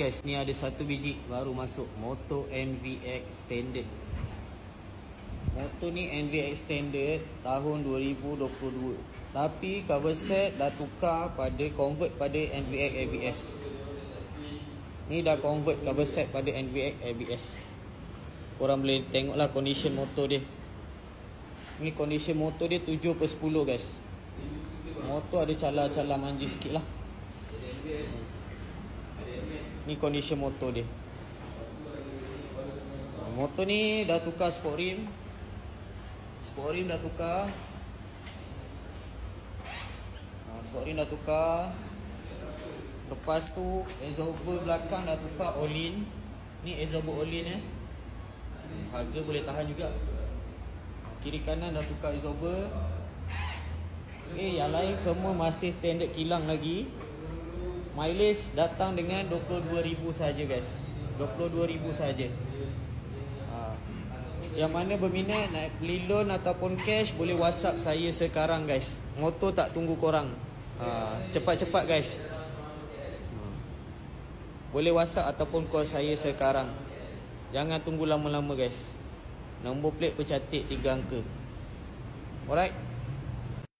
Guys, ni ada satu biji baru masuk, Moto NVX Standard. Motor ni NVX Standard tahun 2022. Tapi cover set dah tukar pada convert pada NVX ABS. Ni dah convert cover set pada NVX ABS. Korang boleh tengoklah condition motor dia. Ni condition motor dia 7/10 guys. Motor ada cala-cala manja sikit lah. Ni condition motor dia. Motor ni dah tukar sport rim. Sport rim dah tukar. Sport rim dah tukar. Lepas tu absorber belakang dah tukar all-in. Ni absorber all-in harga boleh tahan juga. Kiri kanan dah tukar absorber. Yang lain semua masih standard kilang lagi. Mileage datang dengan 22,000 saja guys. 22,000 saja. Yang mana berminat nak beli loan ataupun cash, boleh WhatsApp saya sekarang guys. Motor tak tunggu korang. Cepat-cepat guys. Boleh WhatsApp ataupun call saya sekarang. Jangan tunggu lama-lama guys. Nombor plate bercatik 3 angka. Alright.